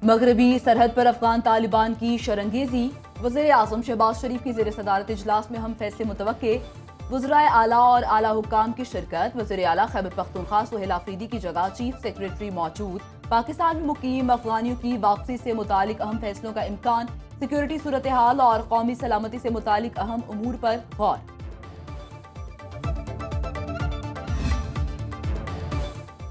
مغربی سرحد پر افغان طالبان کی شرنگیزی، وزیر اعظم شہباز شریف کی زیر صدارت اجلاس میں ہم فیصلے متوقع، وزرائے اعلیٰ اور اعلیٰ حکام کی شرکت، وزیر اعلیٰ خیبر پختونخوا سہیل آفریدی کی جگہ چیف سیکریٹری موجود، پاکستان میں مقیم افغانیوں کی واپسی سے متعلق اہم فیصلوں کا امکان، سیکورٹی صورتحال اور قومی سلامتی سے متعلق اہم امور پر غور۔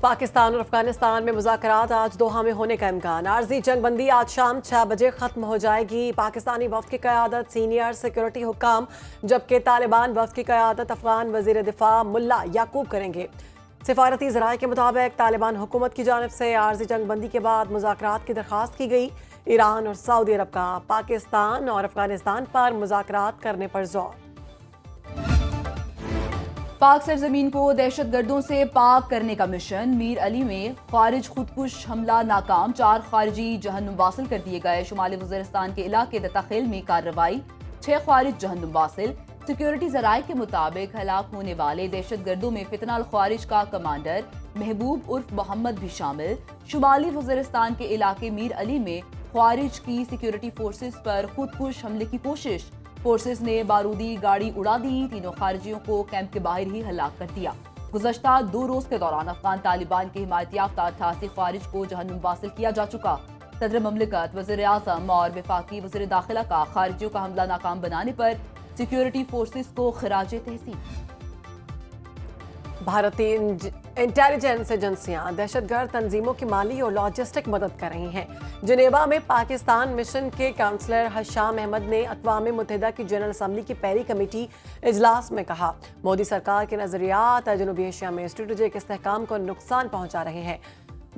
پاکستان اور افغانستان میں مذاکرات آج دوحہ میں ہونے کا امکان۔ عارضی جنگ بندی آج شام 6 بجے ختم ہو جائے گی۔ پاکستانی وفد کی قیادت سینئر سیکورٹی حکام، جبکہ طالبان وفد کی قیادت افغان وزیر دفاع ملا یعقوب کریں گے۔ سفارتی ذرائع کے مطابق طالبان حکومت کی جانب سے عارضی جنگ بندی کے بعد مذاکرات کی درخواست کی گئی۔ ایران اور سعودی عرب کا پاکستان اور افغانستان پر مذاکرات کرنے پر زور۔ پاک سرزمین کو دہشت گردوں سے پاک کرنے کا مشن، میر علی میں خارج خودکش حملہ ناکام، 4 خارجی جہنم واصل کر دیے گئے۔ شمالی وزیرستان کے علاقے دتاخیل میں کارروائی، 6 خارج جہنم واصل۔ سیکورٹی ذرائع کے مطابق ہلاک ہونے والے دہشت گردوں میں فتنہ الخوارج کا کمانڈر محبوب عرف محمد بھی شامل۔ شمالی وزیرستان کے علاقے میر علی میں خارج کی سیکورٹی فورسز پر خودکش حملے کی کوشش، فورسز نے بارودی گاڑی اڑا دی، تینوں خارجیوں کو کیمپ کے باہر ہی ہلاک کر دیا۔ گزشتہ 2 روز کے دوران افغان طالبان کی حمایت یافتہ 88 خارج کو جہنم واصل کیا جا چکا۔ صدر مملکت، وزیر اعظم اور وفاقی وزیر داخلہ کا خارجیوں کا حملہ ناکام بنانے پر سیکورٹی فورسز کو خراج تحسین۔ بھارتی انٹیلیجنس ایجنسیاں دہشت گرد تنظیموں کی مالی اور لاجسٹک مدد کر رہی ہیں۔ جنیوا میں پاکستان مشن کے کونسلر حشام احمد نے اقوام متحدہ کی جنرل اسمبلی کی پہلی کمیٹی اجلاس میں کہا، مودی سرکار کے نظریات جنوبی ایشیا میں اسٹریٹجک استحکام کو نقصان پہنچا رہے ہیں۔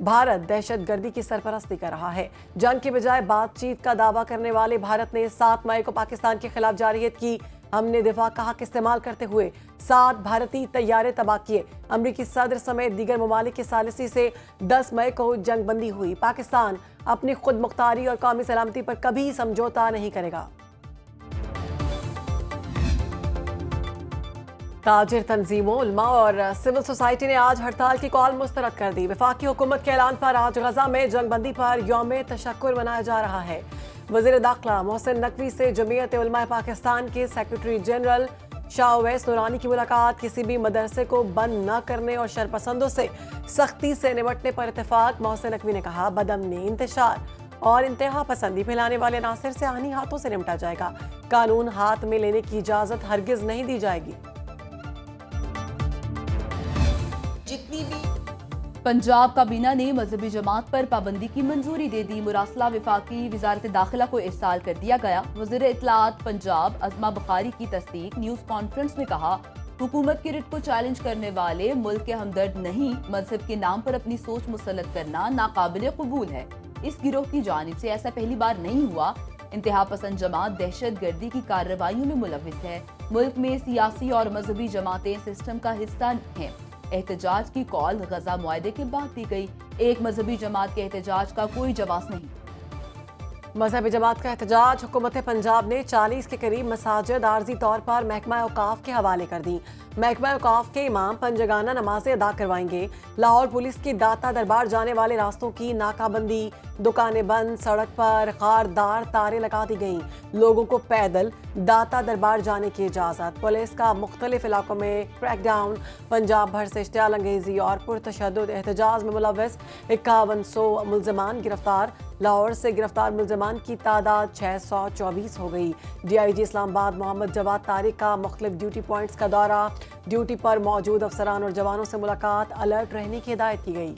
بھارت دہشت گردی کی سرپرستی کر رہا ہے۔ جنگ کے بجائے بات چیت کا دعویٰ کرنے والے بھارت نے 7 مئی کو پاکستان کے خلاف جارحیت کی۔ ہم نے دفاع کا حق استعمال کرتے ہوئے 7 بھارتی طیارے تباہ کیے۔ امریکی صدر سمیت دیگر ممالک کی ثالثی سے 10 مئی کو جنگ بندی ہوئی۔ پاکستان اپنی خود مختاری اور قومی سلامتی پر کبھی سمجھوتا نہیں کرے گا۔ تاجر تنظیموں، علماء اور سول سوسائٹی نے آج ہڑتال کی کال مسترد کر دی۔ وفاقی حکومت کے اعلان پر آج غزہ میں جنگ بندی پر یوم تشکر منایا جا رہا ہے۔ وزیر داخلہ محسن نقوی سے جمعیت علماء پاکستان کے سیکریٹری جنرل شاہ اویس نورانی کی ملاقات، کسی بھی مدرسے کو بند نہ کرنے اور شرپسندوں سے سختی سے نمٹنے پر اتفاق۔ محسن نقوی نے کہا، بدامنی، انتشار اور انتہا پسندی پھیلانے والے عناصر سے آہنی ہاتھوں سے نمٹا جائے گا۔ قانون ہاتھ میں لینے کی اجازت ہرگز نہیں دی جائے گی۔ پنجاب کابینہ نے مذہبی جماعت پر پابندی کی منظوری دے دی۔ مراسلہ وفاقی وزارت داخلہ کو ارسال کر دیا گیا۔ وزیر اطلاعات پنجاب عظمہ بخاری کی تصدیق۔ نیوز کانفرنس میں کہا، حکومت کی رٹ کو چیلنج کرنے والے ملک کے ہمدرد نہیں، مذہب کے نام پر اپنی سوچ مسلط کرنا ناقابل قبول ہے۔ اس گروہ کی جانب سے ایسا پہلی بار نہیں ہوا۔ انتہا پسند جماعت دہشت گردی کی کارروائیوں میں ملوث ہے۔ ملک میں سیاسی اور مذہبی جماعتیں سسٹم کا حصہ ہیں۔ احتجاج کی کال غزہ معاہدے کے بعد دی گئی۔ ایک مذہبی جماعت کے احتجاج کا کوئی جواز نہیں۔ مذہبی جماعت کا احتجاج، حکومت پنجاب نے 40 کے قریب مساجد عارضی طور پر محکمہ اوقاف کے حوالے کر دی۔ محکمہ اوقاف کے امام پنجگانہ نمازیں ادا کروائیں گے۔ لاہور پولیس کی داتا دربار جانے والے راستوں کی ناکہ بندی، دکانیں بند، سڑک پر خاردار تاریں لگا دی گئیں۔ لوگوں کو پیدل داتا دربار جانے کی اجازت۔ پولیس کا مختلف علاقوں میں کریک ڈاؤن۔ پنجاب بھر سے اشتعال انگیزی اور پرتشدد احتجاج میں ملوث 5100 ملزمان گرفتار۔ لاہور سے گرفتار ملزمان کی تعداد 624 ہو گئی۔ ڈی آئی جی اسلام آباد محمد جواد طارق کا مختلف ڈیوٹی پوائنٹس کا دورہ، ڈیوٹی پر موجود افسران اور جوانوں سے ملاقات، الرٹ رہنے کی ہدایت کی گئی۔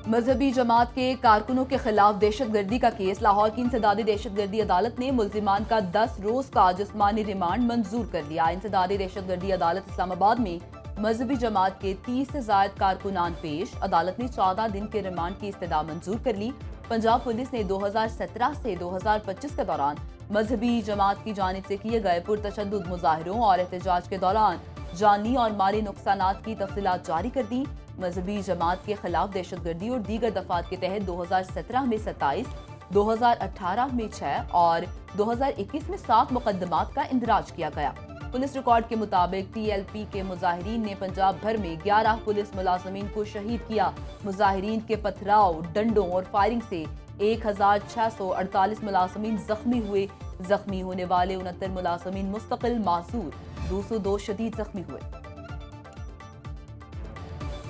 مذہبی جماعت کے کارکنوں کے خلاف دہشت گردی کا کیس، لاہور کی انسدادی دہشت گردی عدالت نے ملزمان کا 10 روز کا جسمانی ریمانڈ منظور کر لیا۔ انسدادی دہشت گردی عدالت اسلام آباد میں مذہبی جماعت کے 30 سے زائد کارکنان پیش۔ عدالت نے 14 دن کے ریمانڈ کی استدعا منظور کر لی۔ پنجاب پولیس نے 2017 سے 2025 کے دوران مذہبی جماعت کی جانب سے کیے گئے پرتشدد مظاہروں اور احتجاج کے دوران جانی اور مالی نقصانات کی تفصیلات جاری کر دی۔ مذہبی جماعت کے خلاف دہشت گردی اور دیگر دفعات کے تحت 2017 میں 27، 2018 میں 6 اور 2021 میں 7 مقدمات کا اندراج کیا گیا۔ पुलिस रिकॉर्ड के मुताबिक TLP के मुजाहिरीन ने पंजाब भर में 11 पुलिस मुलाजमीन को शहीद किया। मुजाहिरीन के पथराव, डंडों और फायरिंग से 1648 मुलाजमीन जख्मी हुए। जख्मी होने वाले 69 मुलाजमीन मुस्तकिल मासूर, 202 शदीद जख्मी हुए।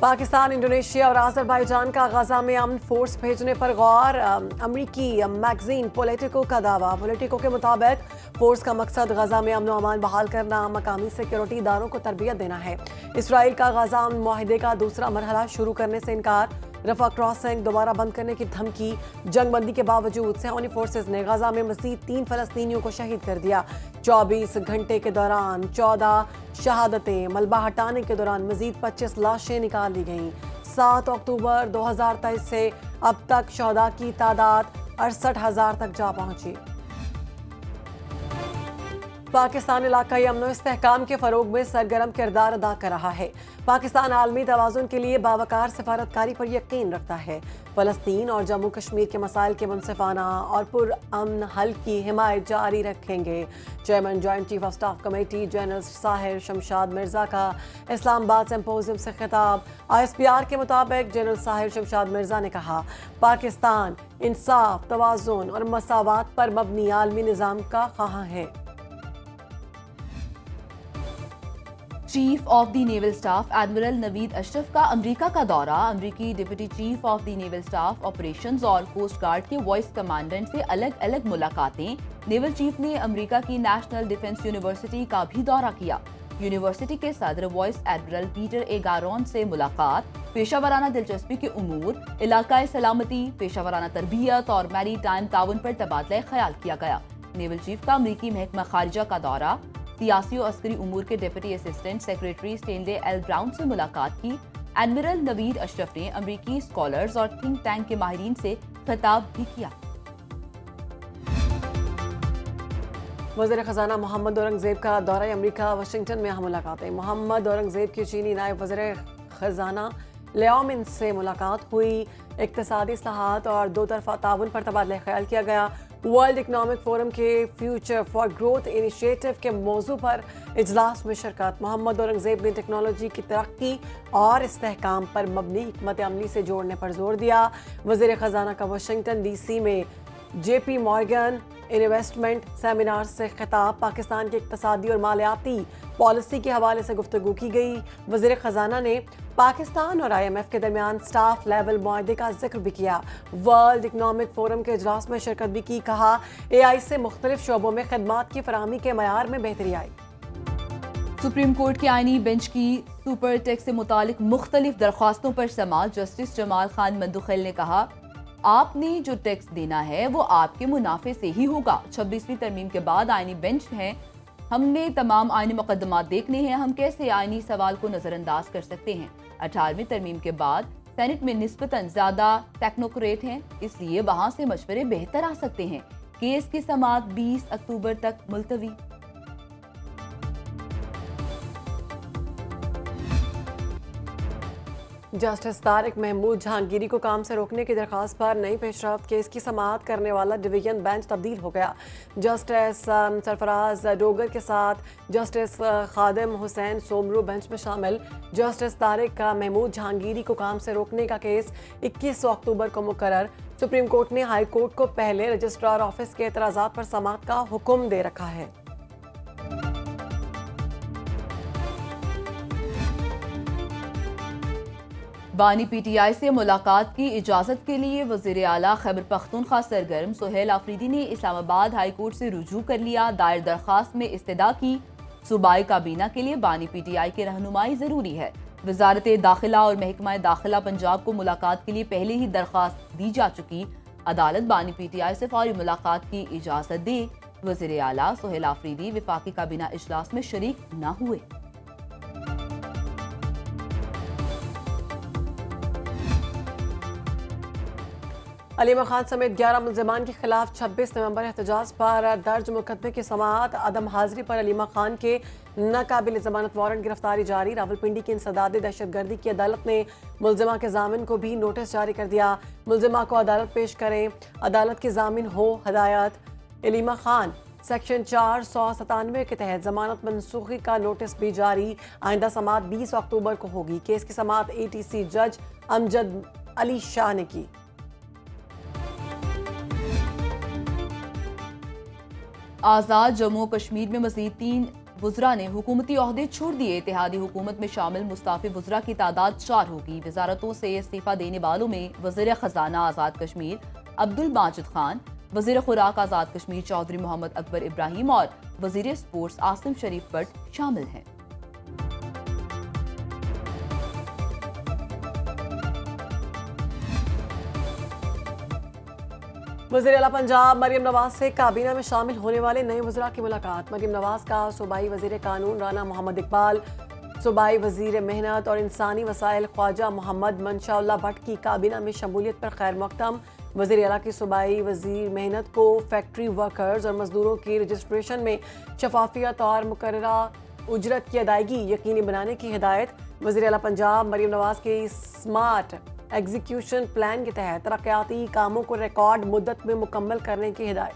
पाकिस्तान, इंडोनेशिया और अजरबैजान का गजा में अमन फोर्स भेजने पर गौर। अमरीकी मैगजीन पोलिटिको का दावा। पोलिटिको के मुताबिक फोर्स का मकसद गजा में अमन व अमान बहाल करना, मकामी सिक्योरिटी इदारों को तरबियत देना है। इसराइल का गजा अमन मुआहिदे का दूसरा मरहला शुरू करने से इनकार। रफा क्रॉसिंग दोबारा बंद करने की धमकी। जंगबंदी के बावजूद सैन्य फोर्सेस ने गजा में मजीद 3 फलस्तीनियों को शहीद कर दिया। 24 घंटे के दौरान 14 शहादतें। मलबा हटाने के दौरान मजीद 25 लाशें निकाल ली गईं। 7 अक्टूबर 2023 से अब तक शहदा की तादाद 68,000 तक जा पहुंची। पाकिस्तान इलाकाई अमन इस्तेहकाम के फरोग में सरगर्म किरदार अदा कर रहा है। पाकिस्तान आलमी तवाज़ुन के लिए बावकार सिफारतकारी पर यकीन रखता है। फ़लस्तीन और जम्मू कश्मीर के मसाइल के मुनसिफाना और पुरअमन हल की हिमायत जारी रखेंगे। Chairman joint chief of staff committee general Sahir Shamshad Mirza का इस्लामाबाद सिंपोजियम से खिताब। ISPR के मुताबिक जनरल साहिर शमशाद मिर्जा ने कहा, पाकिस्तान इंसाफ, तवाज़ुन और मसावात पर मबनी आलमी निज़ाम का ख़्वाह है। Chief of the naval staff admiral Naveed Ashraf का अमेरिका का दौरा। अमेरिकी deputy chief of the naval staff operations और कोस्ट गार्ड के वाइस कमांडेंट से अलग अलग मुलाकातें। नेवल चीफ ने अमेरिका की नेशनल डिफेंस यूनिवर्सिटी का भी दौरा किया। यूनिवर्सिटी के सदर वाइस एडमिरल पीटर ए गारोन से मुलाकात। पेशावराना दिलचस्पी के उमूर, इलाकाई सलामती, पेशावराना तरबियत और मैरी टाइम ताउन पर तबादला ख्याल किया गया। नेवल चीफ का अमेरिकी महकमा खारिजा का दौरा। सियासी और अस्करी उमूर के deputy assistant secretary Stanley L brown से मुलाकात की। एडमिरल नवीद अशरफ ने अमेरिकी स्कॉलर्स और थिंक टैंक के माहिरीन से खिताब भी किया। वज़ीर ख़ज़ाना मोहम्मद औरंगज़ेब का दौरा अमेरिका, वाशिंगटन में अहम मुलाकातें। मोहम्मद औरंगज़ेब की चीनी नायब वज़ीर ख़ज़ाना लियाओ मिन से मुलाकात हुई। इक़्तिसादी इस्लाहात और दो तरफ़ा ताउन पर तबादला ख्याल किया गया। वर्ल्ड इकनॉमिक फोरम के फ्यूचर फॉर ग्रोथ इनिशिएटिव के मौजू पर इजलास में शिरकत। मोहम्मद औरंगज़ेब ने टेक्नोलॉजी की तरक्की और इस्तेहकाम पर मबनी हिकमत अमली से जोड़ने पर जोर दिया। वज़ीर ख़ज़ाना का वाशिंगटन DC में JP मॉर्गन इन्वेस्टमेंट सेमिनार से खिताब। पाकिस्तान की इक़्तिसादी और मालियाती पॉलिसी के हवाले से गुफ्तगू की गई। वज़ीर ख़ज़ाना ने पाकिस्तान और IMF के दरमियान स्टाफ लेवल मुआहदे का जिक्र भी किया। वर्ल्ड इकनॉमिक फोरम के इजलास में शिरकत भी की। कहा, AI से मुख्तलिफ शोबों में खदमात की फराहमी के मयार में बेहतरी आई। सुप्रीम कोर्ट के आईनी बेंच की सुपर टैक्स से मुतालिक मुख्तलिफ दरख्वास्तों पर समाअत। जस्टिस जमाल खान मंदुखेल ने कहा, आपने जो टैक्स देना है वो आपके मुनाफे से ही होगा। 26वीं तरमीम के बाद आईनी बेंच है, हमने तमाम आईनी मुकदमात देखने हैं, हम कैसे आईनी सवाल को नजरअंदाज कर सकते हैं। 18वीं तरमीम के बाद सेनेट में निस्बतन ज्यादा टेक्नोक्रेट हैं, इसलिए वहां से मशवरे बेहतर आ सकते हैं। केस की समाअत 20 अक्टूबर तक मुलतवी। जस्टिस तारिक महमूद जहांगीरी को काम से रोकने की दरख्वास्त पर नई पेशरफ्त। केस की समाअत करने वाला डिवीजन बेंच तब्दील हो गया। जस्टिस सरफराज डोगर के साथ जस्टिस खादिम हुसैन सोमरू बेंच में शामिल। जस्टिस तारिक महमूद जहांगीरी को काम से रोकने का केस 21 अक्टूबर को मुकर्रर। सुप्रीम कोर्ट ने हाई कोर्ट को पहले रजिस्ट्रार ऑफिस के एतराज़ात पर समाअत का हुक्म दे रखा है। बानी PTI से मुलाकात की इजाज़त के लिए वज़ीर आला खैबर पख्तूनख्वा सरगर्म। सुहेल आफरीदी ने इस्लामाबाद हाई कोर्ट से रुजू कर लिया। दायर दरख्वास्त में इस्तदा की, सूबाई काबीना के लिए बानी PTI की रहनुमाई ज़रूरी है। वजारत दाखिला और महकमा दाखिला पंजाब को मुलाकात के लिए पहले ही दरख्वास्त दी जा चुकी। अदालत बानी PTI से फौरी मुलाकात की इजाज़त दे। वज़ीर आला सुहेल आफरीदी वफाकी काबीना इजलास में शरीक न हुए। अलीमा खान समेत 11 मुल्ज़िमान के खिलाफ 26 नवंबर एहतजाज पर दर्ज मुकदमे की समाअत। अदम हाजिरी पर अलीमा खान के नाकाबिल जमानत वारंट गिरफ्तारी जारी। रावलपिंडी की इंसदाद दहशतगर्दी की अदालत ने मुल्ज़िमा के जामिन को भी नोटिस जारी कर दिया। मुल्ज़िमा को अदालत पेश करें, अदालत की जामिन हो हदायत। अलीमा खान सेक्शन 497 के तहत जमानत मनसूखी का नोटिस भी जारी। आइंदा समाअत 20 अक्टूबर को होगी। केस की समाअत ATC जज अमजद अली शाह ने की। आज़ाद जम्मू कश्मीर में मजीद 3 वुज़रा ने हुकूमती ओहदे छोड़ दिए। इत्तेहादी हुकूमत में शामिल मुस्ताफ़ी वुज़रा की तादाद 4 होगी। वजारतों से इस्तीफ़ा देने वालों में वज़ीर ख़जाना आज़ाद कश्मीर अब्दुल माजिद खान, वज़ीर खुराक आज़ाद कश्मीर चौधरी मोहम्मद अकबर इब्राहिम और वज़ीर स्पोर्ट्स आसिम शरीफ भट्ट शामिल हैं। वज़ीर आला पंजाब मरियम नवाज से काबीना में शामिल होने वाले नए वज़रा की मुलाकात। मरियम नवाज का सूबाई वज़ीर कानून राना मोहम्मद इकबाल, सूबाई वज़ीर मेहनत और इंसानी वसाइल ख्वाजा मोहम्मद मंशाउल्लाह भट्ट की काबीना में शमूलियत पर खैर मकदम। वज़ीर आला की सूबाई वज़ीर मेहनत को फैक्ट्री वर्कर्स और मजदूरों की रजिस्ट्रेशन में शफाफियत और मुकर्ररा उजरत की अदायगी यकीनी बनाने की हिदायत। वज़ीर आला पंजाब मरियम नवाज के स्मार्ट एग्जीक्यूशन प्लान के तहत तरक्याती कामों को रिकॉर्ड मुद्दत में मुकम्मल करने की हिदायत।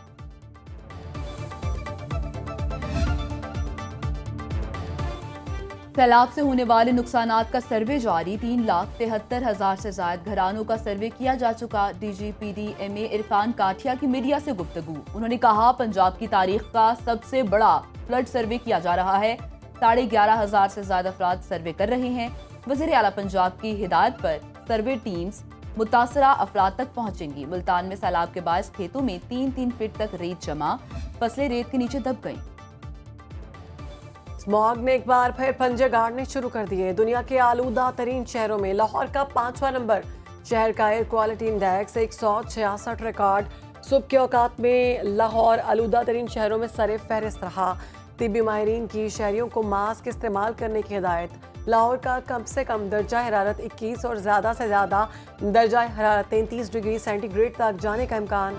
सैलाब से होने वाले नुकसानात का सर्वे जारी। 3,73,000 से ज्यादा घरानों का सर्वे किया जा चुका। DGPD MA इरफान काठिया की मीडिया से गुफ्तगू। उन्होंने कहा, पंजाब की तारीख का सबसे बड़ा फ्लड सर्वे किया जा रहा है। 11,500 से ज्यादा अफराद सर्वे कर रहे हैं। वज़ीर आला पंजाब की हिदायत पर सर्वे टीम्स मुतासरा अफराद तक पहुंचेंगी। मुल्तान में सैलाब के बायस खेतों में 3-3 फीट तक रेत जमा, फसलें रेत के नीचे दब गईं। स्मॉग ने एक बार फिर पंजे गाड़ने शुरू कर दिए। दुनिया के आलूदा तरीन शहरों में लाहौर का 5वां नंबर। शहर का एयर क्वालिटी इंडेक्स 166 रिकॉर्ड। सुबह के औकात में लाहौर आलूदा तरीन शहरों में सरे फहरिस्त रहा। तिब्बी माहिरीन की शहरियों को मास्क इस्तेमाल करने की हिदायत। लाहौर का कम से कम दर्जा हरारत 21 और ज़्यादा से ज़्यादा दर्जा हरारत 33 डिग्री सेंटीग्रेड तक जाने का इम्कान।